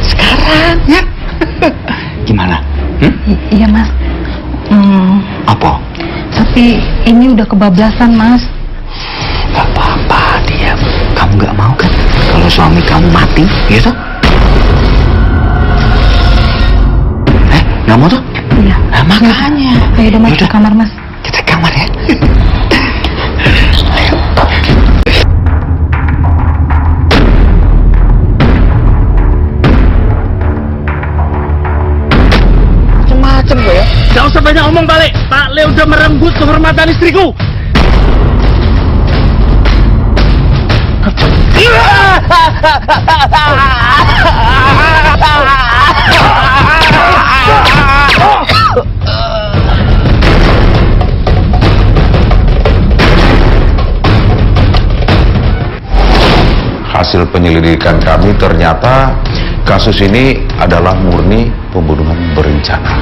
Sekarang ya. Gimana? Iya mas. Apa? Tapi ini udah kebablasan mas. Gak apa-apa, diam. Kamu gak mau kan kalau suami kamu mati, gitu? Gak mau tuh? Iya. Nah, makanya. Ayo udah masuk ke kamar mas. Kita ke kamar ya. Ayo. Macem-macem gue ya. Gak usah banyak omong balik. Pak Le udah merenggut kehormatan istriku. Hasil penyelidikan kami ternyata kasus ini adalah murni pembunuhan berencana.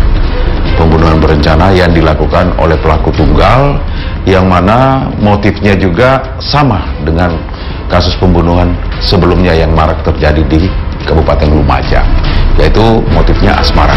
Pembunuhan berencana yang dilakukan oleh pelaku tunggal, yang mana motifnya juga sama dengan kasus pembunuhan sebelumnya yang marak terjadi di Kabupaten Lumajang, yaitu motifnya asmara.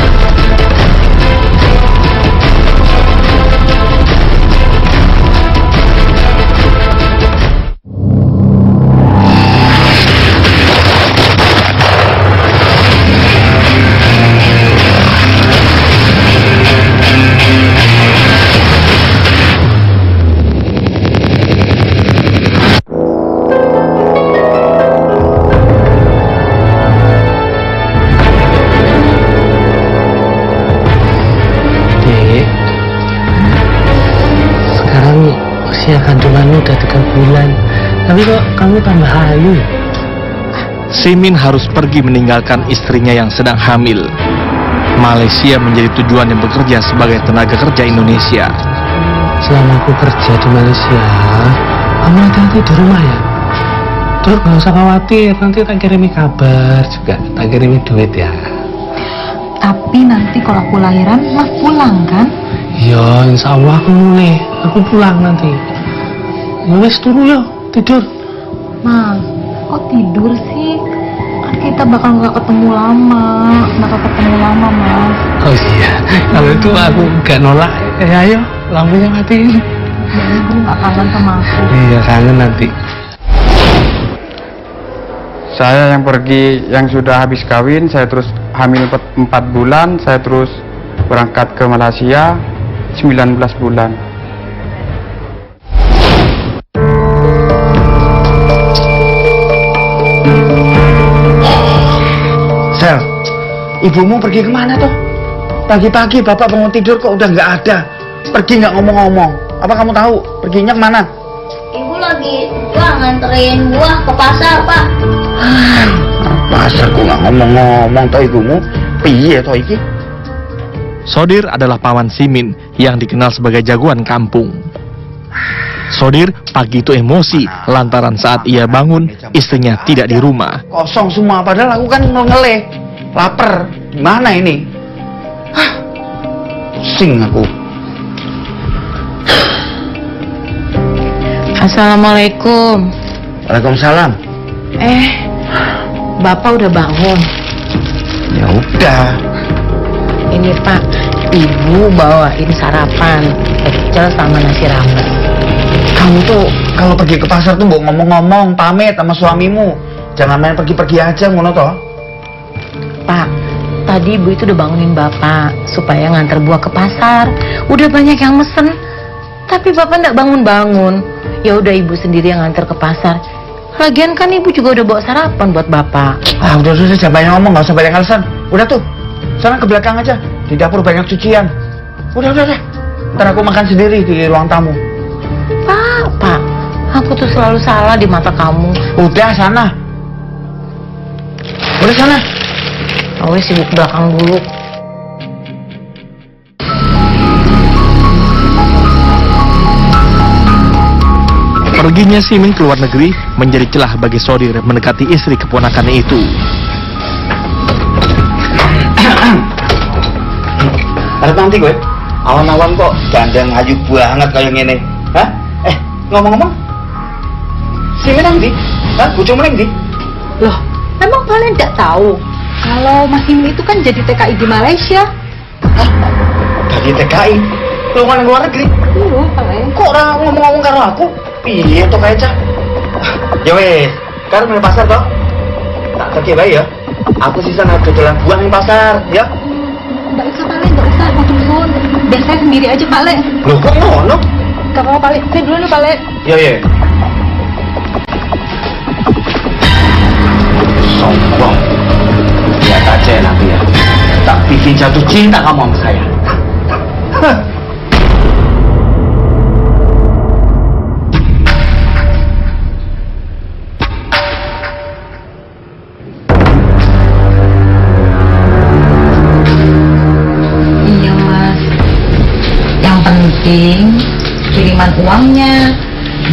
Kandunganmu udah 3 bulan, tapi kok kamu tambah hayu? Simin harus pergi meninggalkan istrinya yang sedang hamil. Malaysia menjadi tujuan yang bekerja sebagai tenaga kerja Indonesia. Selama aku kerja di Malaysia, kamu hati-hati di rumah ya. Terus gak usah khawatir, nanti tak kirimi kabar juga, tak kirimi duit ya. Tapi nanti kalau aku lahiran mas pulang kan? Ya insya Allah aku pulang nanti. Wes turu ya, tidur. Mas, kok tidur sih? Kan kita bakal nggak ketemu lama, mas. Oh iya, kalau itu aku nggak nolak. Ayo, lampunya matiin. Ya, ibu nggak kangen sama aku. Iya, kangen nanti. Saya yang pergi, yang sudah habis kawin, saya terus hamil 4 bulan, saya terus berangkat ke Malaysia 19 bulan. Sel, ibumu pergi kemana tuh? Pagi-pagi bapak bangun tidur kok udah nggak ada. Pergi nggak ngomong-ngomong. Apa kamu tahu perginya kemana? Ibu lagi nganterin buah ke pasar, Pak. Pasar kok nggak ngomong-ngomong toh ibumu? Piye toh iki? Sodir adalah paman Simin yang dikenal sebagai jagoan kampung. Sodir pagi itu emosi lantaran saat ia bangun istrinya tidak di rumah. Kosong semua, padahal aku kan ngeleh, lapar. Gimana ini? Pusing aku. Assalamualaikum. Waalaikumsalam. Bapak udah bangun? Ya udah. Ini Pak, Ibu bawain sarapan pecel sama nasi rames. Kamu tuh kalau pergi ke pasar tuh mau ngomong-ngomong, pamit sama suamimu. Jangan main pergi-pergi aja ngono toh. Pak, tadi Ibu itu udah bangunin Bapak supaya nganter buah ke pasar. Udah banyak yang mesen, tapi Bapak nggak bangun-bangun. Ya udah Ibu sendiri yang nganter ke pasar. Lagian kan Ibu juga udah bawa sarapan buat Bapak. Udah jangan banyak ngomong, nggak usah banyak alasan. Udah tuh, sana ke belakang aja. Di dapur banyak cucian. Udah. Ntar aku makan sendiri di ruang tamu. Pak, aku tuh selalu salah di mata kamu. Udah sana. Udah sana. Awes sibuk belakang dulu. Perginya Simin ke luar negeri menjadi celah bagi Sodir mendekati istri keponakannya itu. Ada nanti gue. Awan-awan kok gandeng ayu banget kayak gini. Hah? Ngomong-ngomong. Si Menang di? Hah? Bujung Menang di? Loh, Emang kalian nggak tahu kalau Mas Simin itu kan jadi TKI di Malaysia? Bagi TKI, lu kan luar negeri. Iya, kalian. Kok orang ngomong-ngomong karo aku? Iya tuh kayak cah. Ya wes, kan main pasar toh? Tak terkei baik ya. Aku sisa nak dodolan buah ning pasar, ya. Nggak usah Pale, nggak usah, mau turun. Biar saya sendiri aja Pale. Loh kok ngono? Gak apa-apa Pale, saya duluan nih Pale. Ya ya. Sombong. Lihat aja nanti ya. Tak bikin jatuh cinta kamu sama saya. Hah. Iya Mas. Yang penting kiriman uangnya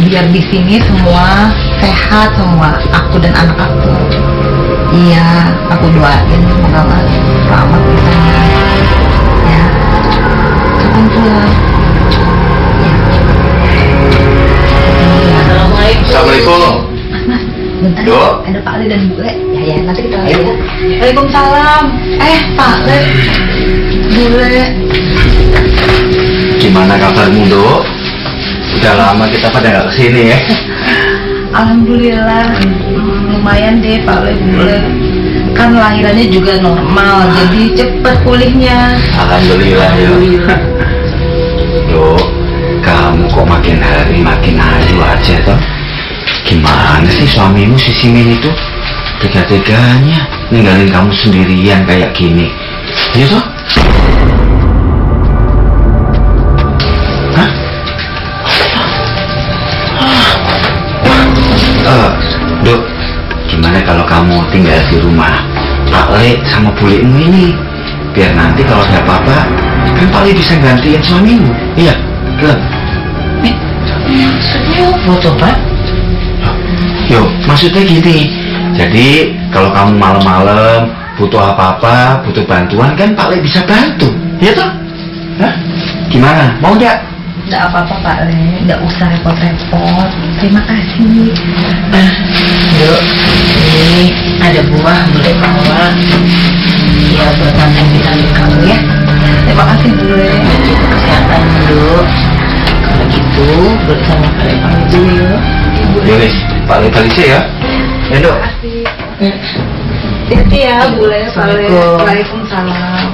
biar di sini semua sehat semua, aku dan anak aku. Iya, aku doain semoga Mas selamat di sana. Ya. Kapan pulang? Ya. Assalamualaikum. Mas, bentar. Dok. Ada Pak Ale dan Bu Le. Ya, nanti kita lagi ya. Waalaikumsalam. Pak Le. Bu Le. Gimana kabarmu, Dok? Udah lama kita pada nggak kesini ya. Alhamdulillah, lumayan deh Pak Le, Bu Le. Kan lahirannya juga normal, jadi cepet pulihnya. Alhamdulillah ya. Dok, kamu kok makin hari makin ayu aja toh? Gimana sih suamimu si Simin itu? Tega-teganya ninggalin kamu sendirian kayak gini. Iya toh? Hah? Dok, gimana kalau kamu tinggal di rumah Pak Le sama bulikmu ini? Biar nanti kalau ada apa-apa, kan Pak Le bisa gantiin suamimu. Iya, Dok. Maksudnya apa coba? Yo, maksudnya gini. Jadi, kalau kamu malam-malam butuh apa-apa, butuh bantuan, kan Pak Le bisa bantu. Iya toh? Hah? Gimana? Mau nggak? Nggak apa-apa Pak Le, nggak usah repot-repot. Terima kasih. Dok, ini ada buah boleh bawa. Ya buat nambah vitamin kamu ya. Terima kasih Bu Le. Kesehatan dulu. Kalau gitu, boleh sama Pak Le pamit dulu ya. Yolis, Pak Le balik ya. Ya Dok. Hati-hati ya Bu Le, Pak Le. Assalamualaikum. Waalaikumsalam.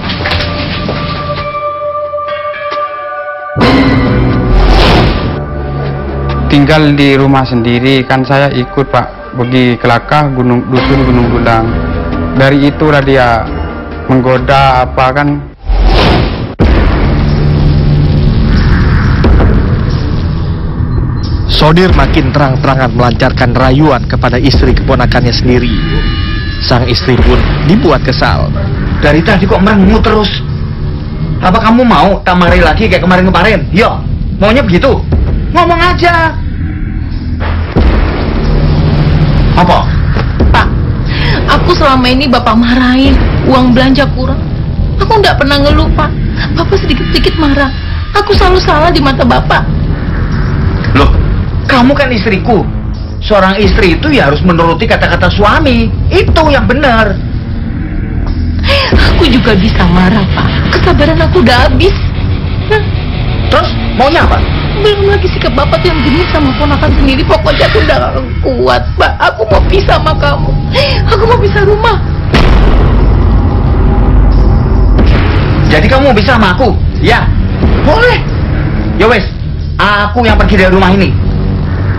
Tinggal di rumah sendiri kan saya ikut Pak pergi ke Lakah dusun Gunung Gulang. Dari itulah dia menggoda apa kan. Sodir makin terang-terangan melancarkan rayuan kepada istri keponakannya sendiri. Sang istri pun dibuat kesal. Dari tadi kok merengut terus? Apa kamu mau tak marahi lagi kayak kemarin-kemarin? Yo, maunya begitu? Ngomong aja. Apa? Pak, aku selama ini Bapak marahin, uang belanja kurang. Aku nggak pernah ngeluh, Pak. Bapak sedikit-sedikit marah. Aku selalu salah di mata Bapak. Loh, kamu kan istriku. Seorang istri itu ya harus menuruti kata-kata suami. Itu yang benar. Aku juga bisa marah, Pak. Kesabaran aku udah habis. Terus, maunya apa? Belum lagi sikap Bapak tuh yang genit sama ponakan sendiri. Pokoknya aku udah gak kuat, Pak. Aku mau pisah sama kamu. Aku mau pisah rumah. Jadi kamu mau bisa sama aku? Ya, boleh. Ya wes, aku yang pergi dari rumah ini.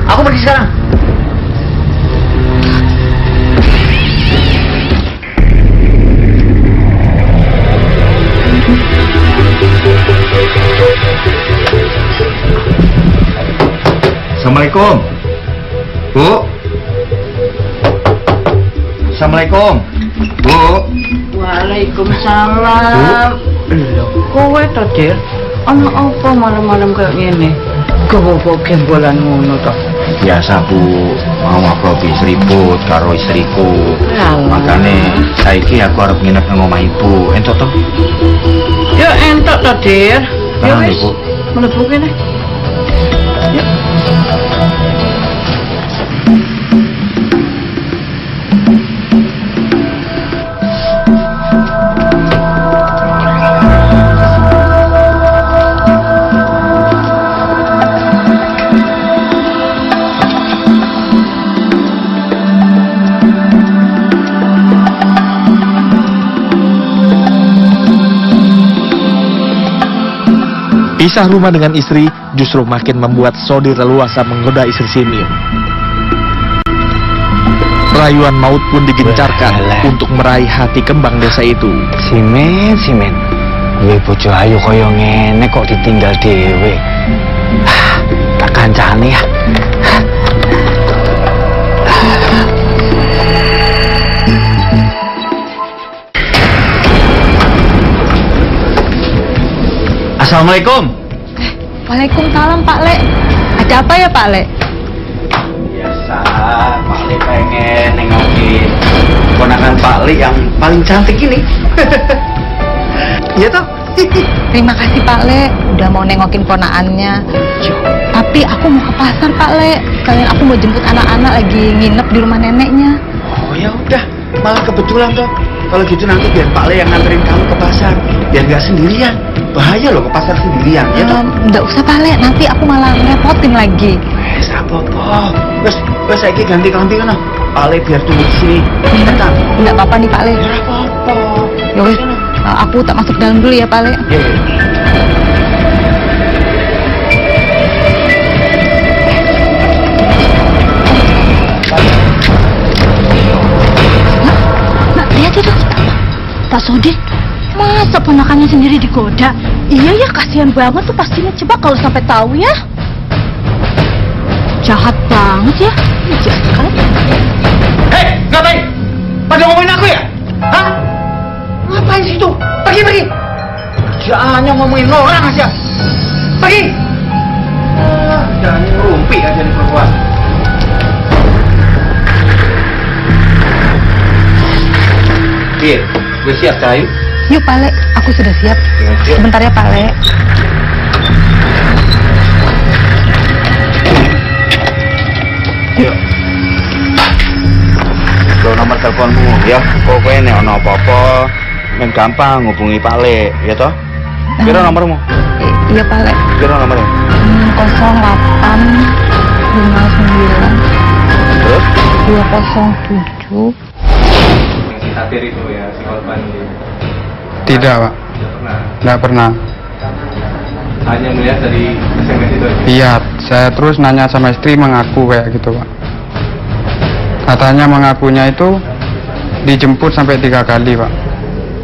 Aku pergi sekarang. Assalamualaikum, Bu. Assalamualaikum, Bu. Waalaikumsalam. Kowe to, Dir? Ana apa malam-malam kayak ngene? Gowo gembolan ngono to. Biasa, Bu. Mau aku habis ribut karo istriku. Makane saiki aku arep nginep nang omah Ibu. Entuk to? Ya entuk to, Dir. Ya Tenang, wis. Ibu. Mlebu kene. Ya. Pisah rumah dengan istri justru makin membuat Sodir leluasa menggoda istri Simin. Rayuan maut pun digencarkan untuk meraih hati kembang desa itu. Simin, gue bojo ayu koyo ngene kok ditinggal dewe. Tak kancane ya. Assalamualaikum. Waalaikumsalam Pak Le. Ada apa ya Pak Le? Biasa, Pak Le pengen nengokin ponakan Pak Le yang paling cantik ini. Iya toh? Terima kasih Pak Le, udah mau nengokin ponaannya. Tapi aku mau ke pasar Pak Le. Sekalian aku mau jemput anak-anak lagi nginep di rumah neneknya. Oh ya udah, malah kebetulan toh. Kalau gitu nanti biar Pak Le yang nganterin kamu ke pasar, biar nggak sendirian. Bahaya loh ke pasar sendirian, ya toh? Nggak usah Pak Le, nanti aku malah ngerepotin lagi. Apa-apa. Wes saiki ganti kelambi kan? Pak Le biar tunggu di sini. Bentar. Nggak apa-apa nih Pak Le. Ya apa-apa. Ya wes, aku tak masuk dalam dulu ya Pak Le. Nah, lihat itu. Pak Sodir, masa ponakannya sendiri digoda? Iya ya, kasihan banget tuh pastinya. Coba kalau sampai tahu ya. Jahat banget ya. Jahat sekali. Hei, ngapain? Pada ngomongin aku ya? Hah? Ngapain situ? Pergi. Kerjaannya ngomongin orang aja. Pergi. Jangan ngerumpi aja nih perempuan. Iya, gue siap Cahayu. Yuk Pak Le, aku sudah siap. Sebentar ya Pak Le. Yuk. Lo nomor teleponmu ya. Pokoknya nek ono apa-apa men gampang hubungi Pak Le, ya toh? Kira nomormu? Iya Pak Le. Kira nomornya? 0859 Terus? 207. Satir itu ya, si korban itu. Tidak, Pak. Tidak pernah. Hanya melihat dari SMS itu aja. Iya, saya terus nanya sama istri mengaku kayak gitu, Pak. Katanya mengakunya itu dijemput sampai 3 kali, Pak.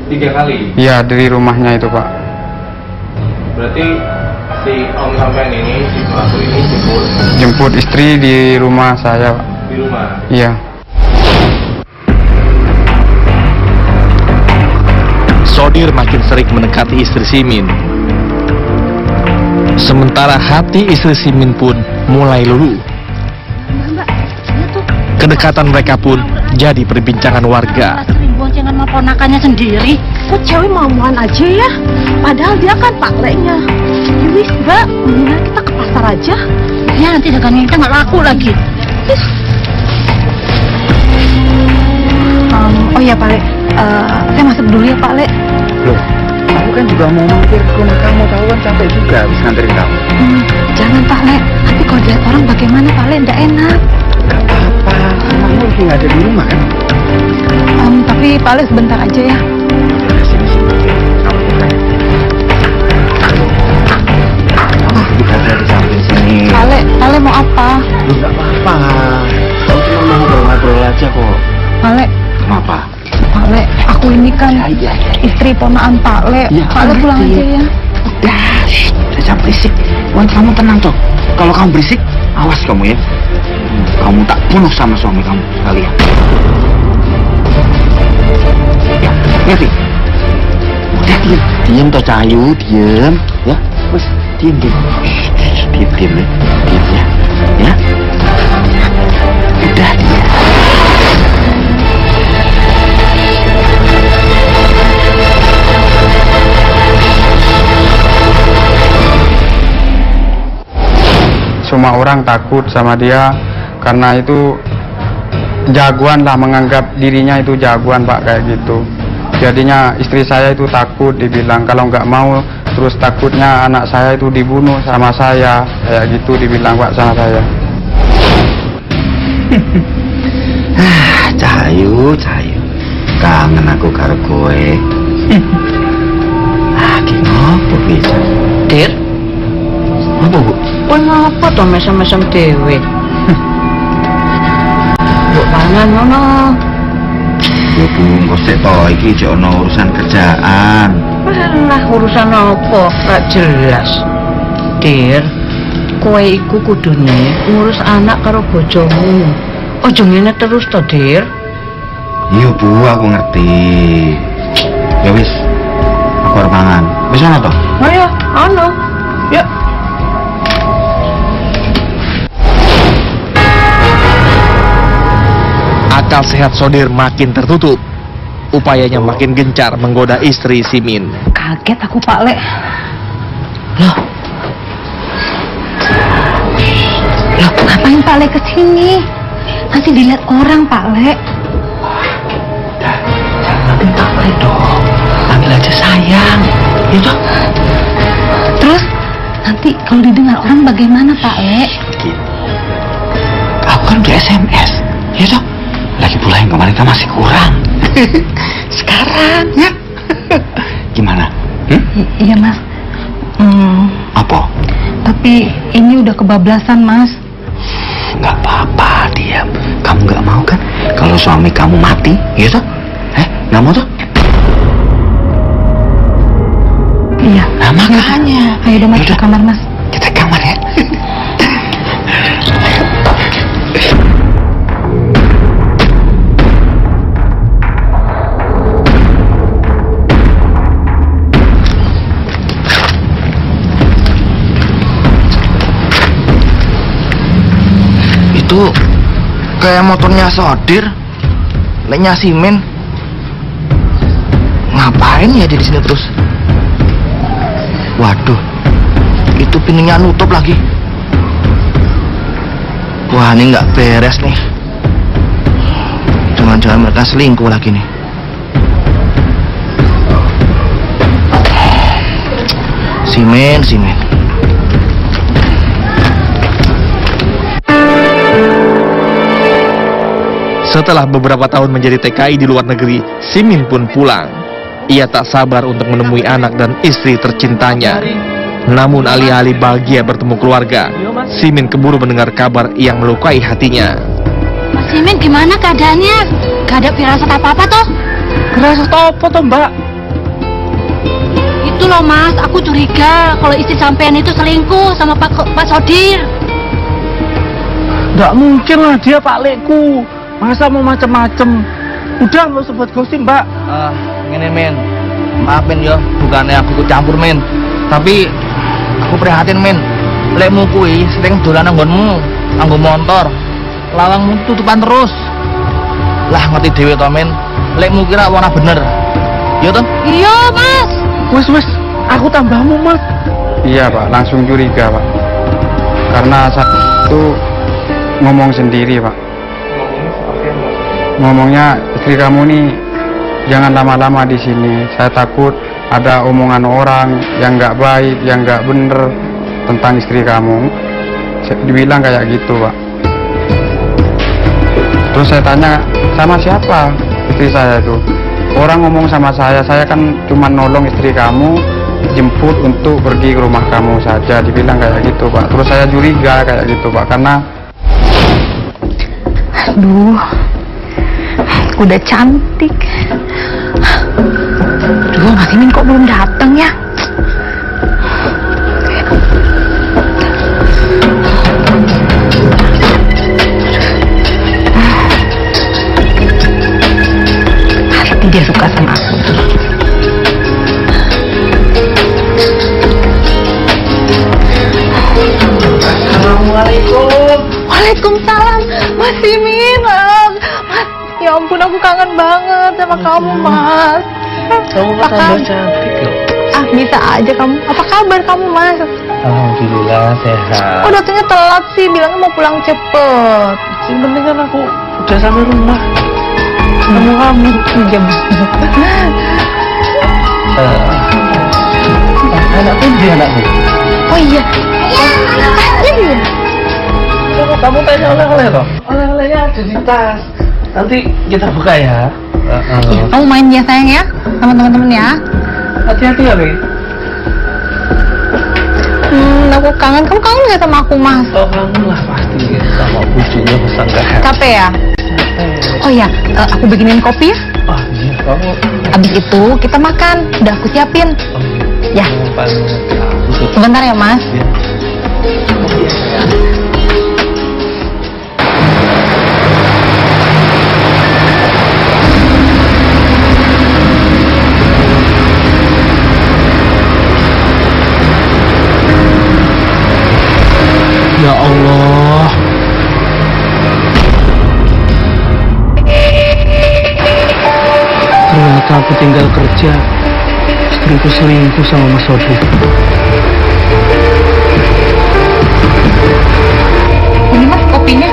3 kali? Iya, dari rumahnya itu, Pak. Berarti si om sampean ini, si pelaku ini Jemput istri di rumah saya, Pak. di rumah? Iya. Sodir makin sering mendekati istri Simin. Sementara hati istri Simin pun mulai luluh. Kedekatan mereka pun jadi perbincangan warga. Sering boncengan sama ponakannya sendiri. Kok cewek mau-mauan aja ya? Padahal dia kan pakleknya. Yowis Mbak, mendingan kita ke pasar aja. Ya nanti dagangan kita nggak laku lagi. Oh ya Pak Le, saya masuk dulu ya Pak Le. Loh, aku kan juga mau mampir ke rumah kamu, tahu kan capek juga habis nganterin kamu. Jangan Pak Le, nanti kalau dilihat orang bagaimana Pak Le, nggak enak. Gak apa-apa, kamu lagi nggak ada di rumah kan? Tapi Pak Le sebentar aja ya. Sini, kamu bukan. Bukan dari samping sini. Pak Le mau apa? Lu nggak apa-apa, kamu cuma mau ngobrol-ngobrol aja kok. Pak Le, Kenapa? Pak Le, aku ini kan istri ponaan Pak Le. Ya, Pak Le pulang aja ya. Udah, jangan berisik. Kamu tenang toh. Kalau kamu berisik, awas kamu ya. Kamu tak bunuh sama suami kamu sekalian. Ya, ngerti? Udah diem toh Cahayu, diem. Ya, wes diem. Diem ya. Ya. Udah diem. Semua orang takut sama dia karena itu jagoan lah, menganggap dirinya itu jagoan Pak, kayak gitu. Jadinya istri saya itu takut, dibilang kalau nggak mau terus takutnya anak saya itu dibunuh sama saya, kayak gitu dibilang Pak sama saya. Cahayu, kangen aku karo kowe. Ki ngopo bisa? Dir, Apa, Bu? Kowe ngapa to mesem-mesem dhewe? Mbok pangan ngono. Ya Bu, kok sik to iki jek ono urusan kerjaan. Lah urusan apa? Gak jelas. Dir, kowe iku kudune ngurus anak karo bojomu. Ojo ngene terus to, Dir. Iya Bu, aku ngerti. Ya wis, aku arep mangan. Wis ono to? Ayo, ono. Yuk. Akal sehat Sodir makin tertutup. Upayanya makin gencar menggoda istri Simin. Kaget aku Pak Le. Loh, Ngapain Pak Le kesini? Nanti dilihat orang Pak Le. Nanti Pak Le dong. Panggil aja sayang. Ya toh? Terus nanti kalau didengar orang bagaimana Pak Le? Aku kan udah SMS. Ya toh? Lagi pula yang kemarin kan masih kurang. Sekarang ya. Gimana? Iya Mas. Apa? Tapi ini udah kebablasan Mas. Nggak apa-apa, diam. Kamu nggak mau kan kalau suami kamu mati, ya toh? Nggak mau toh? Iya. Nah makanya. Ayo udah masuk ke kamar Mas. Kita ke kamar ya. Itu kayak motornya Sodir, leknya Simin. Ngapain ya dia di sini terus? Waduh, itu pintunya nutup lagi. Wah, ini nggak beres nih. Jangan-jangan mereka selingkuh lagi nih. Simin. Setelah beberapa tahun menjadi TKI di luar negeri, Simin pun pulang. Ia tak sabar untuk menemui anak dan istri tercintanya. Namun alih-alih bahagia bertemu keluarga, Simin keburu mendengar kabar yang melukai hatinya. Mas Simin gimana keadaannya? Gak ada firasat apa-apa toh? Firasat apa toh, Mbak? Itu loh Mas, aku curiga kalau istri sampean itu selingkuh sama Pak Sodir. Nggak mungkin lah dia Pak Lekku. Masa mau macem-macem? Udah nggak usah buat gosip, Mbak. Ngene Min, maafin yo, bukannya aku ikut campur Min, tapi aku prihatin Min. Lekmu kui sering dolan anggonmu, anggo motor, lawangmu tutupan terus. Lah ngerti dhewe to Min, lekmu kira warna bener, yo toh? Iya Mas. Wes, aku tambahmu, Mas. Iya, Pak, langsung curiga, Pak. Karena saat itu ngomong sendiri, Pak. Ngomongnya istri kamu nih jangan lama-lama di sini. Saya takut ada omongan orang yang nggak baik, yang nggak bener tentang istri kamu. Dibilang kayak gitu, Pak. Terus saya tanya sama siapa istri saya itu. Orang ngomong sama saya kan cuma nolong istri kamu, jemput untuk pergi ke rumah kamu saja. Dibilang kayak gitu, Pak. Terus saya curiga kayak gitu, Pak, karena Aduh, udah cantik. Aduh, Mas Simin kok belum datang ya? Pasti dia suka sama aku. Assalamualaikum. Waalaikumsalam, Mas Simin. Mas, ya ampun aku kangen banget sama kamu, Mas. Kamu Apa tambah kabar? cantik loh. Bisa aja kamu. Apa kabar kamu, Mas? Alhamdulillah sehat. Kok datangnya telat sih? Bilangnya mau pulang cepet. Yang penting kan aku udah sampai rumah. Kamu jam. Anakku dia anakku. Oh iya. Iya. Kamu tanya oleh-oleh toh? Oleh-olehnya ada di tas. Nanti kita buka ya. Kamu main ya sayang ya sama teman-teman ya. Hati-hati ya, Bi. Aku kangen. Kamu kangen nggak sama aku, Mas? Oh, kamu lah pasti sama bujunya masa enggak. Capek ya? Oh ya, aku bikinin kopi ya. Oh iya, kamu. Abis itu kita makan. Udah aku siapin. Ya. Sebentar ya, Mas. Ya. Ya Allah. Ternyata aku tinggal kerja, istriku selingkuh sama Mas Sodi. Ini Mas kopinya.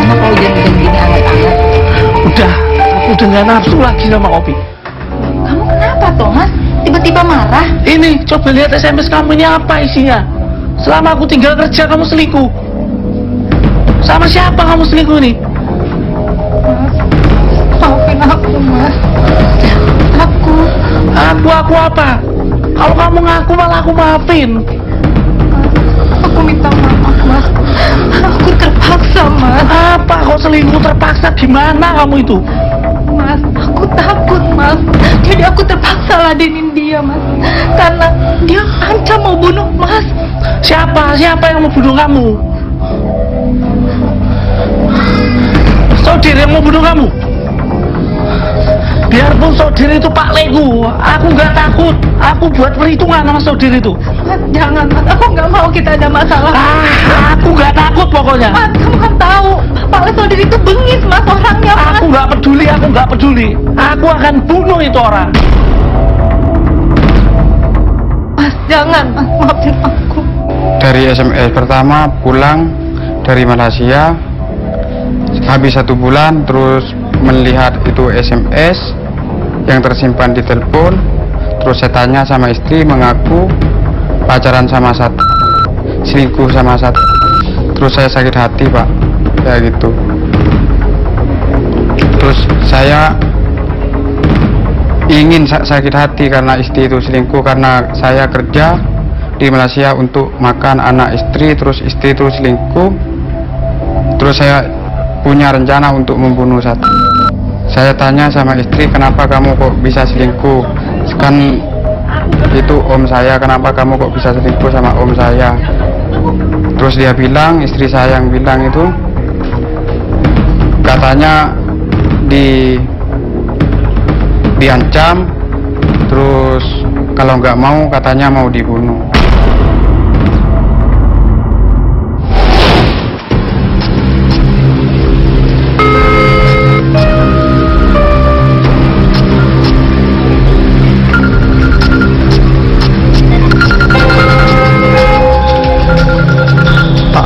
Kenapa hujan-hujan gini hangat-hangat? Udah, aku udah nggak nafsu lagi sama kopi. Kamu kenapa toh, Mas? Tiba-tiba marah? Ini, coba lihat SMS kamu ini apa isinya. Selama aku tinggal kerja kamu selingkuh. Sama siapa kamu selingkuh nih? Maafin aku, Mas. Aku apa? Kalau kamu ngaku malah aku maafin. Aku minta maaf, Mas. Aku terpaksa, Mas. Apa kau selingkuh terpaksa? Gimana kamu itu? Mas, aku takut, Mas. Jadi aku terpaksa ladenin dia, Mas. Karena dia ancam mau bunuh, Mas. Siapa yang mau bunuh kamu? Sodir yang mau bunuh kamu? Biarpun Sodir itu Pak Legu, aku nggak takut. Aku buat perhitungan sama Sodir itu. Mas, jangan, Mas. Aku nggak mau kita ada masalah. Aku nggak takut pokoknya. Mas, kamu kan tahu Pak Sodir itu bengis, Mas, orangnya, Mas. Aku nggak peduli. Aku akan bunuh itu orang. Mas, jangan, Mas. Maafin aku. Dari SMS pertama pulang dari Malaysia, habis 1 bulan terus melihat itu SMS yang tersimpan di telepon. Terus saya tanya sama istri, mengaku pacaran sama satu, selingkuh sama satu. Terus saya sakit hati, Pak, kayak gitu. Terus saya ingin sakit hati karena istri itu selingkuh, karena saya kerja di Malaysia untuk makan anak istri, terus istri itu selingkuh. Terus saya punya rencana untuk membunuh satu. Saya tanya sama istri, kenapa kamu kok bisa selingkuh? Kan itu om saya, kenapa kamu kok bisa selingkuh sama om saya? Terus dia bilang, istri saya yang bilang itu, katanya diancam, terus kalau nggak mau katanya mau dibunuh.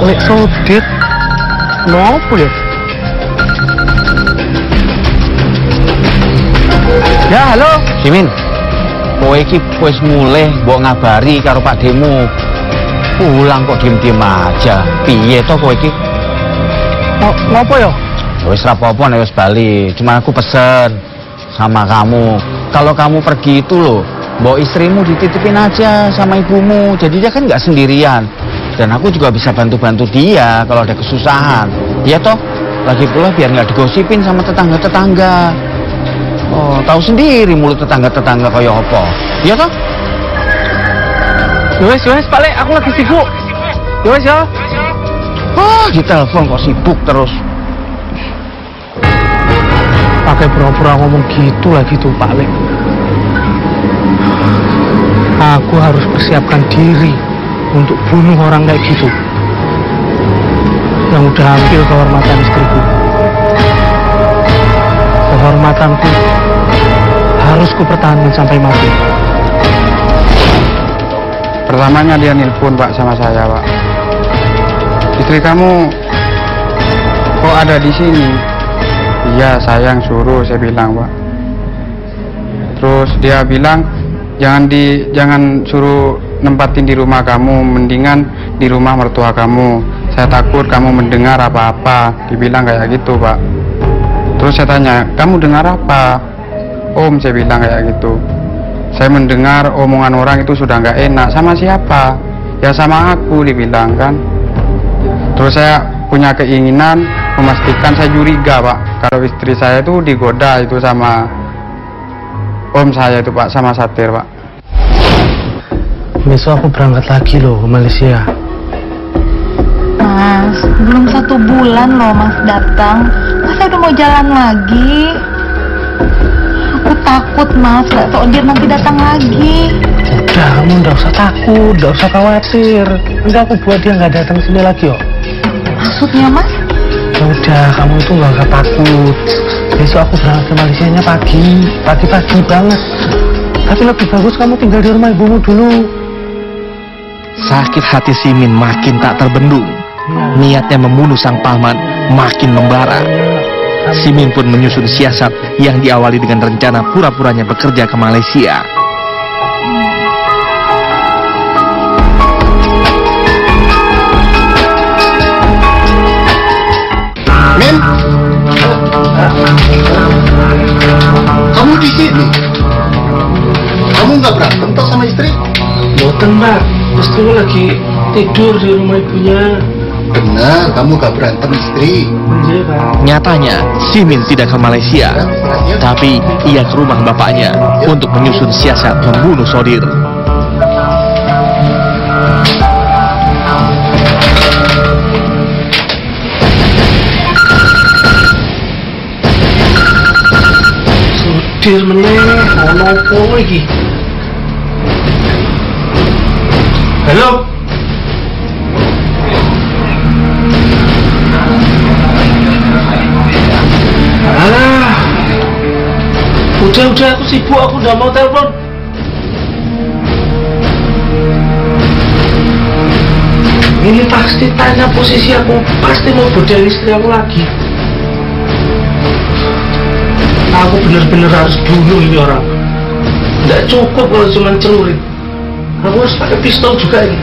Lek Sodir, ngopo ya? Ya, halo. Simin, kowe iki wis mulih mbok ngabari karo Pak Demu. Pulang kok diem-diem aja. Piye to kowe iki? Ngopo ya? Wis ra apa-apa nek wis bali. Cuma aku pesen sama kamu. Kalau kamu pergi itu loh, mbok istrimu dititipin aja sama ibumu. Jadi dia kan nggak sendirian. Dan aku juga bisa bantu-bantu dia kalau ada kesusahan. Iya toh? Lagi pula biar nggak digosipin sama tetangga-tetangga. Oh, tahu sendiri mulut tetangga-tetangga kayak apa. Iya toh? Yowes, Pak Lek, aku lagi sibuk. Yowes ya. Oh, di telepon kok sibuk terus. Pakai pura-pura ngomong gitu lagi tuh Pak Lek. Aku harus persiapkan diri untuk bunuh orang kayak gitu yang udah ambil kehormatan istriku. Kehormatanku harus kupertahankan sampai mati. Pertamanya dia nelpon, Pak, sama saya, Pak. Istri kamu kok ada di sini? Iya, saya yang suruh, saya bilang, Pak. Terus dia bilang jangan suruh nempatin di rumah kamu, mendingan di rumah mertua kamu. Saya takut kamu mendengar apa-apa. Dibilang kayak gitu, Pak. Terus saya tanya, kamu dengar apa? Om, saya bilang kayak gitu. Saya mendengar omongan orang itu sudah nggak enak. Sama siapa? ya sama aku dibilang kan. Terus saya punya keinginan memastikan, saya curiga Pak kalau istri saya itu digoda itu sama om saya itu Pak, sama Satir Pak. Besok aku berangkat lagi loh ke Malaysia. Mas, belum 1 bulan loh Mas datang. Masa udah mau jalan lagi? Aku takut Mas, gak tau dia nanti datang lagi. Udah, kamu nggak usah takut, nggak usah khawatir. Nanti aku buat dia nggak datang sini lagi kok. Maksudnya Mas? Ya udah, kamu itu nggak usah takut. Besok aku berangkat ke Malaysianya pagi banget. Tapi lebih bagus kamu tinggal di rumah ibumu dulu. Sakit hati Simin makin tak terbendung. Niatnya membunuh sang paman makin membara. Simin pun menyusun siasat yang diawali dengan rencana pura-puranya bekerja ke Malaysia. Min, kamu di sini? Kamu nggak berantem toh sama istri? Boten Mbak, istriku lagi tidur di rumah ibunya. Benar, kamu nggak berantem istri. Iya Pak. Nyatanya, Simin tidak ke Malaysia, tapi ia ke rumah bapaknya untuk menyusun siasat membunuh Sodir. Sodir meneh, ono opo iki? Halo? Alah, udah aku sibuk, aku udah mau telepon. Ini pasti tanya posisi aku, pasti mau bodain istri aku lagi. Aku bener-bener harus bunuh ini orang. Nggak cukup kalau cuma celurit. Aku harus pakai pistol juga ini.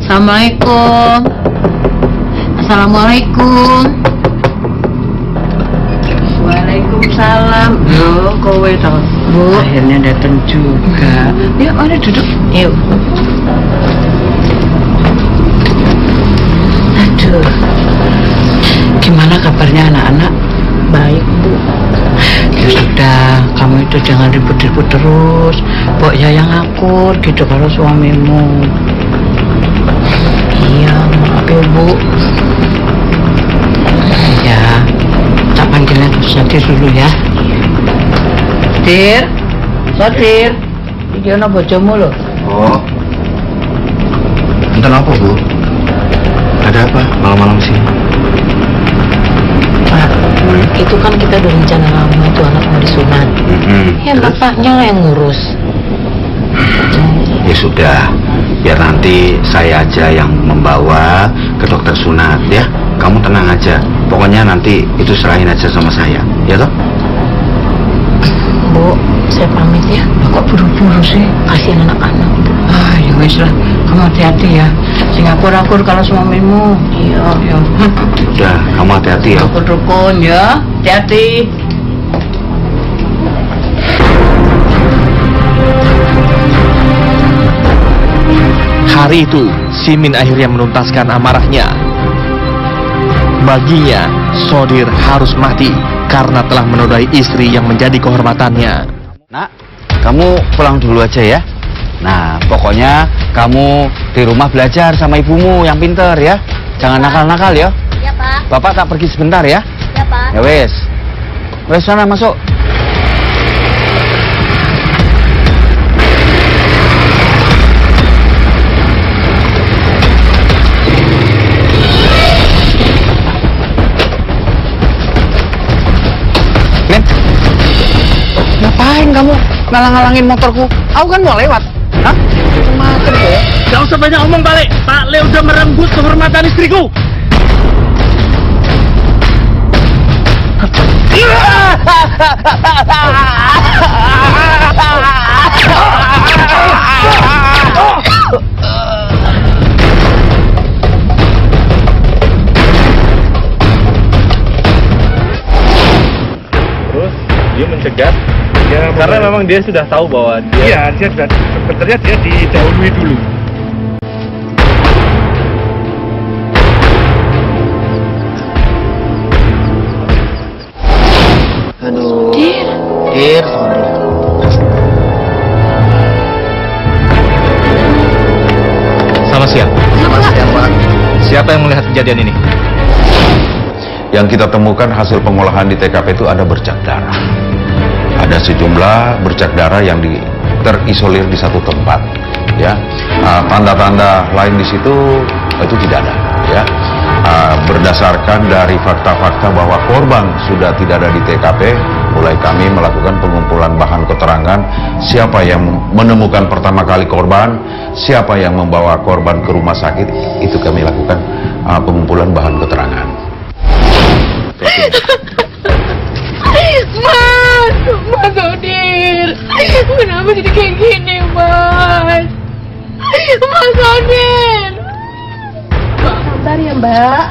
Assalamualaikum. Assalamualaikum. Waalaikumsalam. Yo, kowe toh, Bu. Akhirnya datang juga. Yuk, mari duduk. Yuk. Aduh. Gimana kabarnya anak-anak? Baik, Bu. Ya sudah, kamu itu jangan ribut-ribut terus. Pok ya yang akur gitu kalau suamimu. Iya, maaf ya Bu. Ya, tak panggilnya Sadir dulu ya. Dir, Sadir, iki ana bojomu lho. Oh, enten apa Bu? Ada apa malam-malam sih? Pak, itu kan kita udah rencana lama tuh anak mau disunat. Ya Terus? bapaknya lah yang ngurus. Ya sudah, biar nanti saya aja yang membawa ke dokter sunat ya. Kamu tenang aja, pokoknya nanti itu serahin aja sama saya, ya toh? Bu, saya pamit ya. Kok buru-buru sih? Kasihan anak-anak. Ah, ya wis lah. Kamu hati-hati ya. Sing akur-akur kalau suamimu. Iya, ya. Udah, kamu hati-hati ya. Rukun ya. Hati-hati. Hari itu, Simin akhirnya menuntaskan amarahnya. Baginya, Sodir harus mati karena telah menodai istri yang menjadi kehormatannya. Nak, kamu pulang dulu aja ya. Nah, pokoknya kamu di rumah belajar sama ibumu yang pinter ya. Jangan nakal-nakal ya. Ya Pak. Bapak tak pergi sebentar ya. Ya Pak. Ya wes. Wes sana masuk. Ngapain kamu ngalang-ngalangin motorku? Aku kan mau lewat. Hah? Macem ya? Gak usah banyak omong balik. Pak Le udah merenggut kehormatan istriku. dicegat. Karena memang dia sudah tahu bahwa dia sudah sebenarnya dia didahului dulu. Aduh. Dir, Selamat siang. Selamat siang, Pak. Siapa yang melihat kejadian ini? Yang kita temukan hasil pengolahan di TKP itu ada bercak darah. Ada sejumlah bercak darah yang terisolir di satu tempat, ya. Tanda-tanda lain di situ itu tidak ada, ya. Berdasarkan dari fakta-fakta bahwa korban sudah tidak ada di TKP, mulai kami melakukan pengumpulan bahan keterangan siapa yang menemukan pertama kali korban, siapa yang membawa korban ke rumah sakit, itu kami lakukan pengumpulan bahan keterangan. Mas Odir, kenapa jadi kayak gini, Mas? Mas Odir. Sabar ya, Mbak.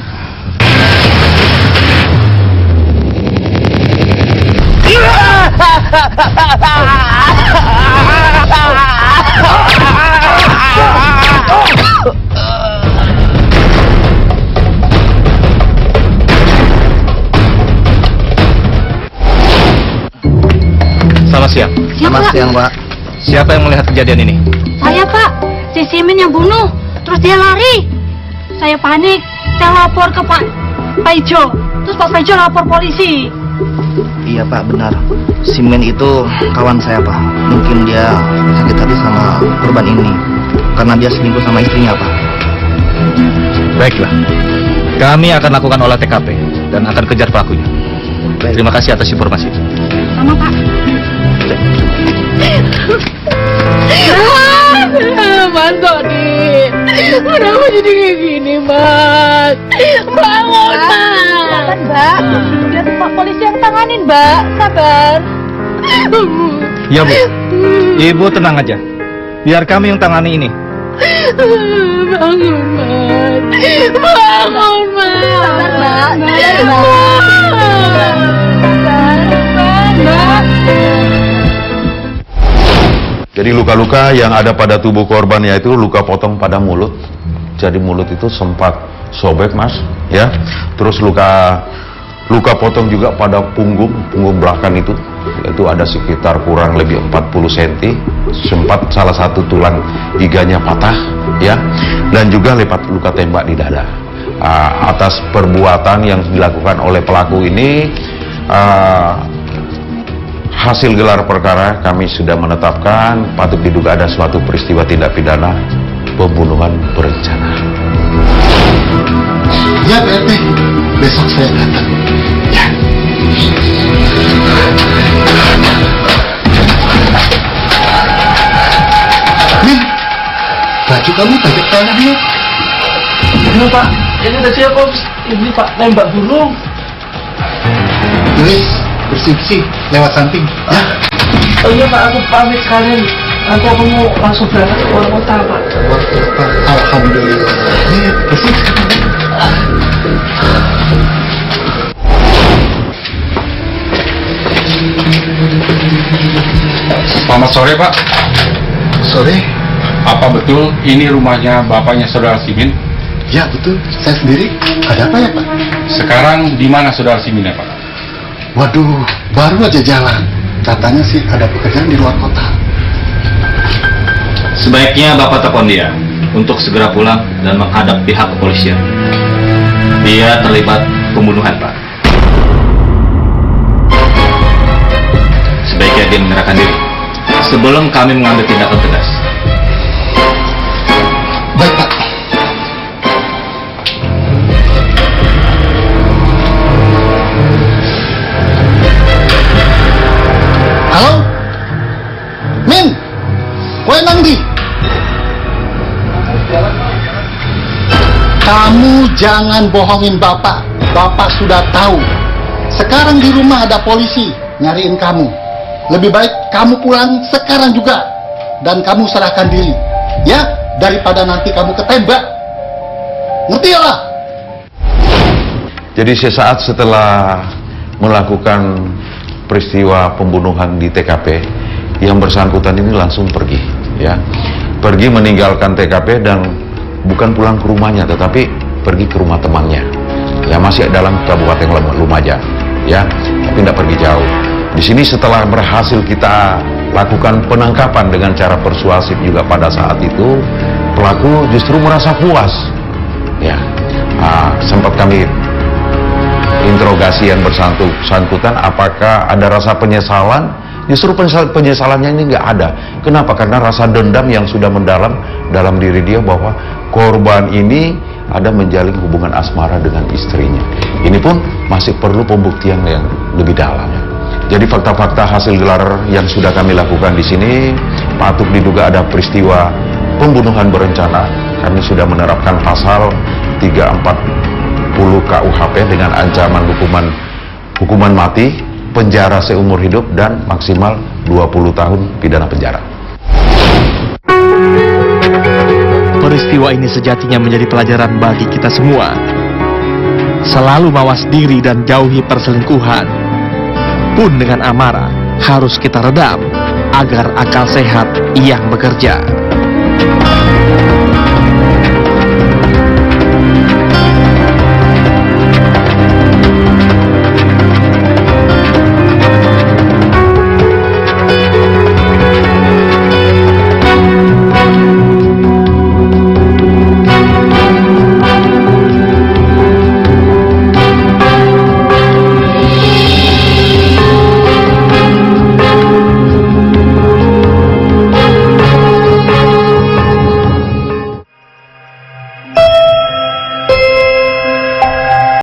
Selamat siang. Selamat siang, Pak. Siapa yang melihat kejadian ini? Saya, Pak. Si Simin yang bunuh. Terus dia lari. Saya panik. Saya lapor ke Pak Paijo. Terus Pak Paijo lapor polisi. Iya, Pak, benar. Simen itu kawan saya, Pak. Mungkin dia sakit hati sama korban ini karena dia selingkuh sama istrinya, Pak. Baiklah. Kami akan lakukan olah TKP dan akan kejar pelakunya. Terima kasih atas informasi. Sama, Pak. Mas Odir, kenapa jadi kayak gini, Mas? Bangun, Mas. Sabar, Mbak. Biar Pak polisi yang tanganin, Mbak. Sabar. Ya, Bu. Ibu tenang aja. Biar kami yang tangani ini. Bangun, Mas. Bangun, Mas. Sabar, Mbak. Mbak. Jadi luka-luka yang ada pada tubuh korban yaitu luka potong pada mulut. Jadi mulut itu sempat sobek, Mas, ya. Terus luka potong juga pada punggung belakang itu ada sekitar kurang lebih 40 cm. Sempat salah satu tulang iganya patah, ya. Dan juga luka tembak di dada. Atas perbuatan yang dilakukan oleh pelaku ini, hasil gelar perkara kami sudah menetapkan patut diduga ada suatu peristiwa tindak pidana pembunuhan berencana. Ya, Pak RT. Besok saya datang. Ya. Nih, baju kamu banyak tanah ya? Iya, Pak. Ini udah siap, Om. Ini Pak nembak burung. Tulis, bersih-bersih, lewat samping. Ya. Oh iya, Pak, aku pamit sekalian. Nanti aku mau langsung berangkat ke luar kota, Pak. Luar kota, alhamdulillah. Nih, bersih. Selamat sore, Pak. Sore. Apa betul ini rumahnya bapaknya saudara Simin? Ya, betul. Saya sendiri. Ada apa ya, Pak? Sekarang di mana saudara Simin ya, Pak? Waduh, baru aja jalan. Katanya sih ada pekerjaan di luar kota. Sebaiknya Bapak telepon dia untuk segera pulang dan menghadap pihak kepolisian. Dia terlibat pembunuhan, Pak. Sebaiknya dia menyerahkan diri sebelum kami mengambil tindakan tegas. Baik, Pak. Halo? Min? Kowe nang ndi? Kamu jangan bohongin Bapak. Bapak sudah tahu. Sekarang di rumah ada polisi nyariin kamu. Lebih baik kamu pulang sekarang juga. Dan kamu serahkan diri. Ya, daripada nanti kamu ketembak. Ngerti ya lah? Jadi sesaat setelah melakukan peristiwa pembunuhan di TKP, yang bersangkutan ini langsung pergi, ya, pergi meninggalkan TKP dan bukan pulang ke rumahnya, tetapi pergi ke rumah temannya, ya, masih dalam Kabupaten Lumajang, ya, tapi tidak pergi jauh. Di sini setelah berhasil kita lakukan penangkapan dengan cara persuasif juga pada saat itu, pelaku justru merasa puas, ya. Sempat kami interogasi yang bersangkutan, apakah ada rasa penyesalan? Justru penyesalannya ini nggak ada. Kenapa? Karena rasa dendam yang sudah mendalam dalam diri dia bahwa korban ini ada menjalin hubungan asmara dengan istrinya. Ini pun masih perlu pembuktian yang lebih dalam. Jadi fakta-fakta hasil gelar yang sudah kami lakukan di sini patut diduga ada peristiwa pembunuhan berencana. Kami sudah menerapkan pasal 340 KUHP dengan ancaman hukuman mati, penjara seumur hidup, dan maksimal 20 tahun pidana penjara. Peristiwa ini sejatinya menjadi pelajaran bagi kita semua. Selalu mawas diri dan jauhi perselingkuhan. Pun dengan amarah harus kita redam agar akal sehat yang bekerja.